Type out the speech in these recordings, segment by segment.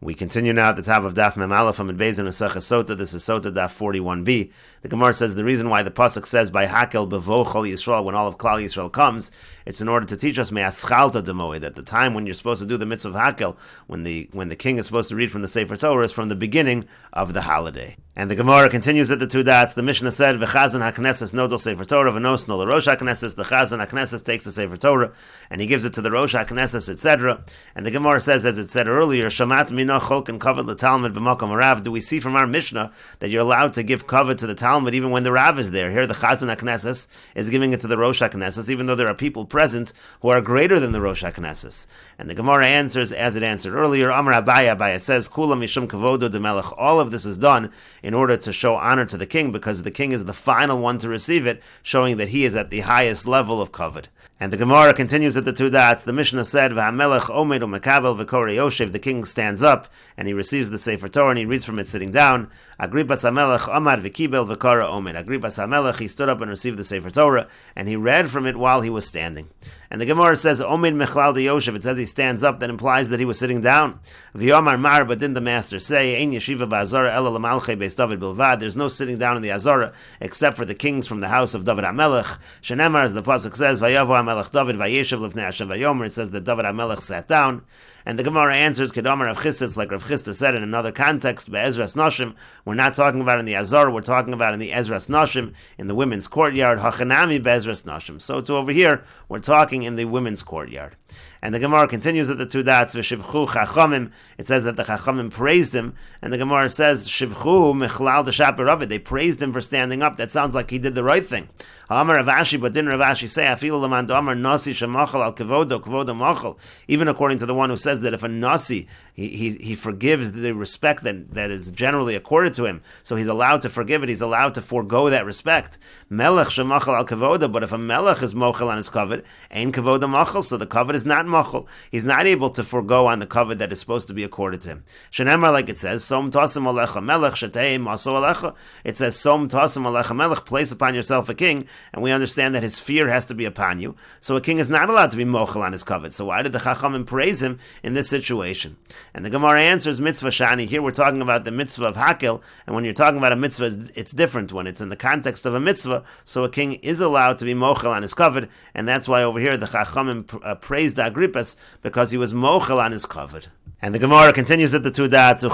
We continue now at the top of Daf Mem Aleph Amid Beis in Meseches Sotah. This is Sotah Daf 41b. The Gemara says the reason why the pasuk says by Hakel Bevo Chol Yisrael, when all of Klal Yisrael comes, it's in order to teach us me'aschalta demoed, at the time when you're supposed to do the mitzvah of Hakel, when the king is supposed to read from the Sefer Torah, is from the beginning of the holiday. And the Gemara continues at the two dots. The Mishnah said V'chazan HaKnesses nodal Sefer Torah v'nos no l'Rosh HaKnesses. The Chazan HaKnesses takes the Sefer Torah and he gives it to the Rosh HaKnesses, etc. And the Gemara says, as it said earlier, Shamat mina cholken kavod l'Talmud b'makom Rav. Do we see from our Mishnah that you're allowed to give kavod to the Talmud even when the Rav is there? Here the Chazan HaKnesses is giving it to the Rosh HaKnesses, even though there are people present who are greater than the Rosh HaKnesses. And the Gemara answers as it answered earlier. Amar Abaya says, Kula mishum kavodo de melech. All of this is done in order to show honor to the king, because the king is the final one to receive it, showing that he is at the highest level of kavod. And the Gemara continues at the two dots. The Mishnah said, V'hamelech omed u'mekavel v'korei yoshev. The king stands up and he receives the Sefer Torah and he reads from it sitting down. Agribas hamelech amad v'kibel v'kara omed. Agribas hamelech, he stood up and received the Sefer Torah and he read from it while he was standing. And the Gemara says, Omed mechlal de yoshev. It says he stands up, that implies that he was sitting down. V'yomar mar, but didn't the master say, Ein yeshiva ba'azara ela l'malchei beis David bilvad. There's no sitting down in the Azara except for the kings from the house of David HaMelech. Shenemar, as the pasuk says, Vayavo HaMelech David vayeshev lifnei Hashem vayomer. It says that David HaMelech sat down. And the Gemara answers, Kedamar Rav Chisda, it's like Rav Chisda said in another context, Be'ezras Nashim. We're not talking about in the Azar, we're talking about in the Ezras Nashim, in the women's courtyard, Hachanami Be'ezras Nashim. So to over here, we're talking in the women's courtyard. And the Gemara continues at the two dots, V'shivchu Chachamim. It says that the Chachamim praised him, and the Gemara says, Shivchu Mechlal D'Shaper Ravid. They praised him for standing up. That sounds like he did the right thing. Amar Rav Ashi, but didn't Rav Ashi say, Afilu Laman Damar Nasi Shemachal Al Kevodo Kevodo Machal? Even according to the one who says that if a Nasi, he forgives the respect that is generally accorded to him, so he's allowed to forgive it, he's allowed to forego that respect. Melech Shemachal Al Kevodo, but if a Melech is Mochel on his kavod, Ein Kevodo Machal, so the kavod is not Machal. He's not able to forego on the kavod that is supposed to be accorded to him. Shenemar, like it says, Som Tasim Alecha Melech Shetei Maso Alecha. It says, Som Tasim Alecha Melech, place upon yourself a king, and we understand that his fear has to be upon you. So a king is not allowed to be mochel on his kavod. So why did the Chachamim praise him in this situation? And the Gemara answers, mitzvah shani. Here we're talking about the mitzvah of Hakel, and when you're talking about a mitzvah, it's different when it's in the context of a mitzvah. So a king is allowed to be mochel on his kavod, and that's why over here the Chachamim praised Agrippas because he was mochel on his kavod. And the Gemara continues at the two dots. The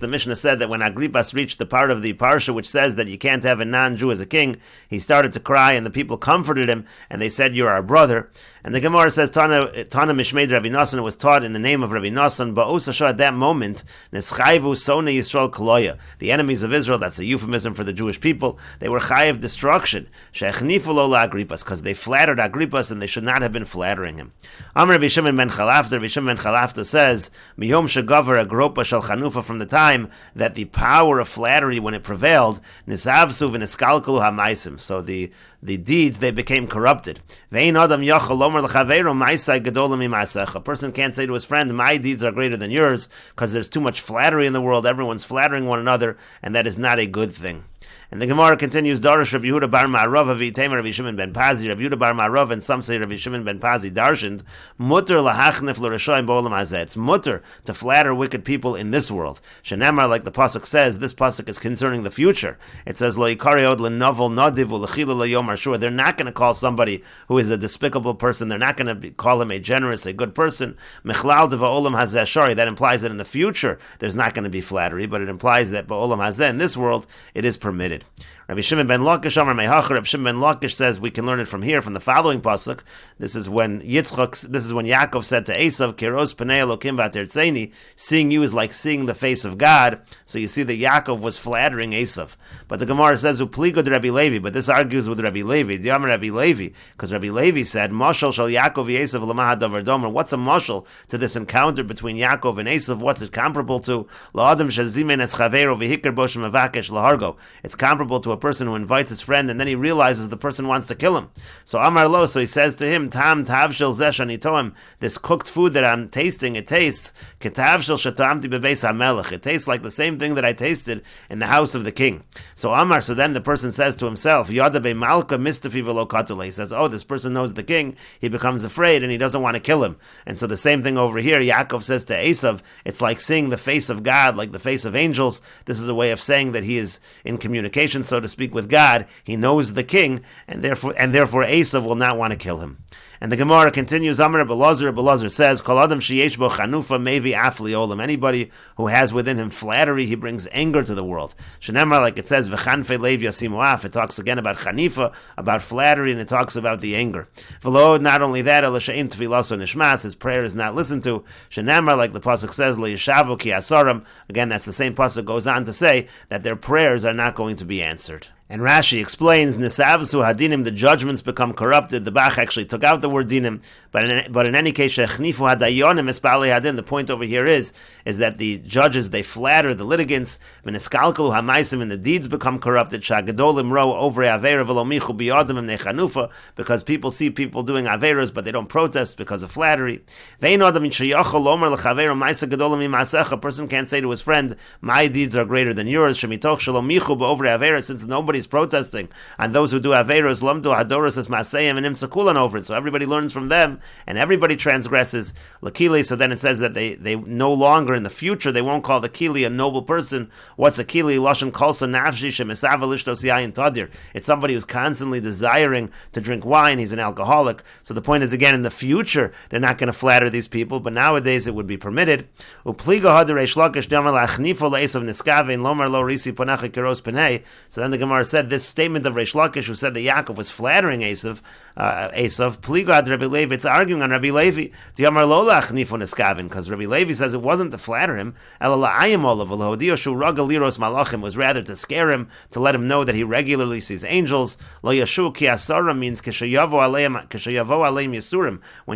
Mishnah said that when Agrippas reached the part of the parsha which says that you can't have a non-Jew as a king, he started to cry, and the people comforted him, and they said, "You're our brother." And the Gemara says, Tana Mishmeid Rabbi Nassan, it was taught in the name of Rabbi Nassan. Ba'usasha, at that moment, Neschayvu Sona Yisrael Koloya, the enemies of Israel, that's a euphemism for the Jewish people, they were chayiv destruction. She'echnifu lo Agrippas, because they flattered Agrippas, and they should not have been flattering him. Amr Rabbi Shimon ben Chalafta, Rabbi Shimon ben Chalafta says, Miyom Shagavar Agropa Shal Chanufa, from the time that the power of flattery, when it prevailed, Nisavsu v'niskalkalu hamaisim, so the deeds, they became corrupted. A person can't say to his friend, my deeds are greater than yours, because there's too much flattery in the world. Everyone's flattering one another, and that is not a good thing. And the Gemara continues, Darash Rav Yehuda bar Ma'arav v'itema Rav Shimon ben Pazi. Rav Yehuda bar Ma'arav, and some say Rav Shimon ben Pazi darshaned, mutter lahachnef l'rashoim b'olam hazeh. It's mutter to flatter wicked people in this world. Shenemar, like the pasuk says, this pasuk is concerning the future. It says, Lo yikari od l'novel nadiv u'lechilu l'yom arshur. They're not going to call somebody who is a despicable person, they're not going to call him a generous, a good person. Mechlal deva olam hazeh shari. That implies that in the future there's not going to be flattery, but it implies that b'olam hazeh, in this world, it is permitted. Rabbi Shimon ben Lakish Amar Mehacher. Rabbi Shimon ben Lakish says we can learn it from here, from the following pasuk. This is when Yaakov said to Esav, Keros Panei Elokim v'atertzeini, seeing you is like seeing the face of God. So you see that Yaakov was flattering Esav. But the Gemara says Upligo de Rabbi Levi, but this argues with Rabbi Levi. The Amar Rabbi Levi, because Rabbi Levi said Mashal shal Yaakov v'Esav l'mahad davar domer. What's a mashal to this encounter between Yaakov and Esav? What's it comparable to? La'adam shazimen es chaveiro v'hikar boshem avakesh lahargo. It's comparable to a a person who invites his friend and then he realizes the person wants to kill him. So Amar Lo, so he says to him, Tam tavshil zeh shanitoim, this cooked food that I'm tasting, it tastes ketavshil shatamti bebeis hamelech. It tastes like the same thing that I tasted in the house of the king. So Amar, so then the person says to himself, Yada be malka mistafi velo katale. He says, oh, this person knows the king. He becomes afraid and he doesn't want to kill him. And so the same thing over here, Yaakov says to Esav, it's like seeing the face of God, like the face of angels. This is a way of saying that he is in communication, so to speak, with God. He knows the king, and therefore Esav will not want to kill him. And the Gemara continues, Amar Belazar says, Kol adam sheyesh bo chanufa mevi afli olam. Anybody who has within him flattery, he brings anger to the world. Shenemar, like it says, V'chanfe lev yasimu af. It talks again about chanifa, about flattery, and it talks about the anger. V'lo, not only that, Ela she'in tfilaso nishmas, his prayer is not listened to. Shenemar, like the pasuk says, Lo yeshavu ki asaram. Again, that's the same pasuk goes on to say that their prayers are not going to be answered. And Rashi explains, Nisavsu hadinim, the judgments become corrupted. The Bach actually took out the word dinim, but in any case, shechnifu hadayonim espali hadin. The point over here is that the judges, they flatter the litigants. V'niskalkalu hamaisim, and the deeds become corrupted. Shagadolim ro over avera v'lomichu biyadim nechanufa, because people see people doing averas, but they don't protest because of flattery. Ve'in adam sheyachol lomer lechaveru ma'isa gadolim imasecha. A person can't say to his friend, my deeds are greater than yours. Shemitoch shalomichu over avera, since nobody's protesting, and those who do averos lamdu hadoros as masayim and imsakulan over it. So everybody learns from them, and everybody transgresses lakili. So then it says that they no longer in the future they won't call the kili a noble person. What's a kili? Lashon kalsa nafshi shemisavalistos yayin tadir. It's somebody who's constantly desiring to drink wine. He's an alcoholic. So the point is, again, in the future they're not going to flatter these people, but nowadays it would be permitted. Upliga hader reish lakish damar lachnifo leisav niskavein lomar lo risi panach keros penei. So then the Gemara said this statement of Reish Lakish, who said that Yaakov was flattering Esav, Pligad Rabbi Levi, it's arguing on Rabbi Levi, because Rabbi Levi says it wasn't to flatter him, was rather to scare him, to let him know that he regularly sees angels. Lo yashu ki asara means when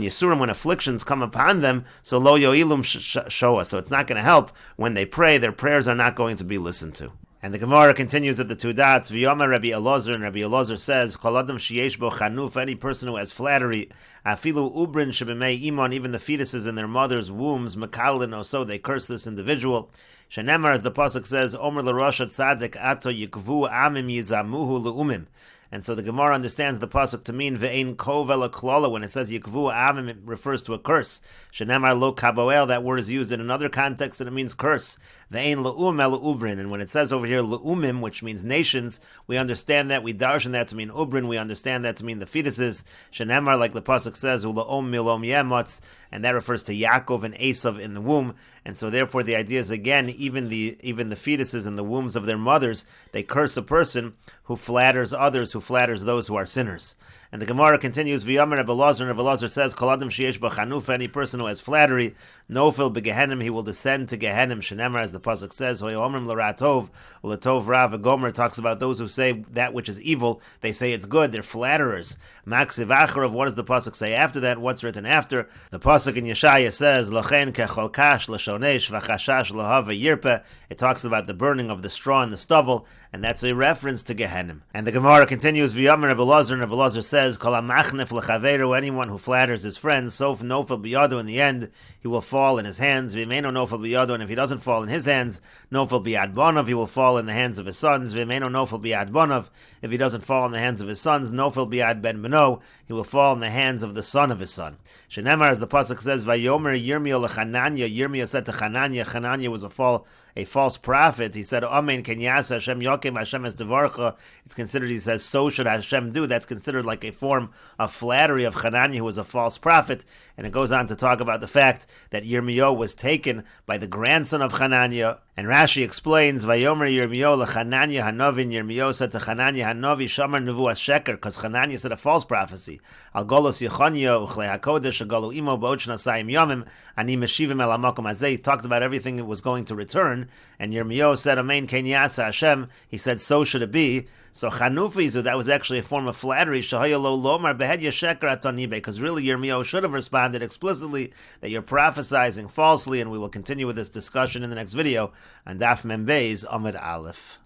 Yisurim, when afflictions come upon them, so lo yoilum shoa, so it's not going to help when they pray, their prayers are not going to be listened to. And the Gemara continues at the two dots. V'yomer Rabbi Elazar, and Rabbi Elazar says, Kol adam sheyesh bo chanuf, any person who has flattery, afilu ubrin shebemei imon, even the fetuses in their mother's wombs, mekalin oso, they curse this individual. Shenemar, as the pasuk says, Omer l'rosha tzadik ato yikvu amim yizamuhu le'umim. And so the Gemara understands the pasuk to mean ve'ein kovel klala. When it says yikvu amim, it refers to a curse. Shenemar lo kaboel, that word is used in another context and it means curse. Ve'ein le'um el ubrin. And when it says over here le'umim, which means nations, we understand that, we darshan that to mean ubrin, we understand that to mean the fetuses. Shenemar, like the pasuk says, u'la'om milom yemotz, and that refers to Yaakov and Esav in the womb. And so therefore the idea is, again, even the fetuses in the wombs of their mothers, they curse a person who flatters others, who flatters those who are sinners. And the Gemara continues, V'yomer Rabbi Elazar, and Rabbi Elazar says, Kol adam sheyesh b'chanuf, any person who has flattery, nofil b'gehenim, he will descend to Gehenim. Shenemar, as the pasuk says, Hoyomrim l'ratov, u'latov rav. Gomer talks about those who say that which is evil, they say it's good, they're flatterers. Maksiv acharav, what does the pasuk say after that? What's written after? The pasuk in Yeshaya says, Lochen kechol kash l'shonesh v'chashash l'hava yirpeh. It talks about the burning of the straw and the stubble, and that's a reference to Gehenim. And the Gemara continues, V'yomer Rabbi Elazar, and Rabbi Elazar says, Kol hamachnef l'chaveru, anyone who flatters his friends, sof nofel biyado, in the end, he will fall in his hands. V'imeno nofel biyado, and if he doesn't fall in his hands, nofel biyad bonav, he will fall in the hands of his sons. V'imeno nofel biyad bonav, if he doesn't fall in the hands of his sons, nofel biyad ben beno, he will fall in the hands of the son of his son. Shenemar, as the pasuk says, Vayomer Yirmiyah l'Chananya, Yirmiyah said to Chananya, Chananya was a false prophet. He said, Amen, Kenyas Hashem Yokim Hashem es devarcha. It's considered, he says, so should Hashem do. That's considered like a form of flattery of Chananya, who was a false prophet. And it goes on to talk about the fact that Yirmiyah was taken by the grandson of Chananya. And Rashi explains, Vayomer Yirmiyah l'Chananya Hanavi, Yirmiyah said to Chananya Hanavi, Shamar Nevuas Sheker, because Chananya said a false prophecy. Al Golos Yechanya Uchlei HaKodesh Agalu Imo Ba'och Nasayim Yomim Ani Meshivim El HaMakom Hazeh. He talked about everything that was going to return, and Yirmiyah said, Amen Kenyasa Hashem. He said, so should it be. So Chanufizu, that was actually a form of flattery, Shahaya Lo Lomar Behed Yesheker Atonibe, because really Yirmiyah should have responded explicitly that you're prophesizing falsely, and we will continue with this discussion in the next video on Daf Membei's Amud Aleph.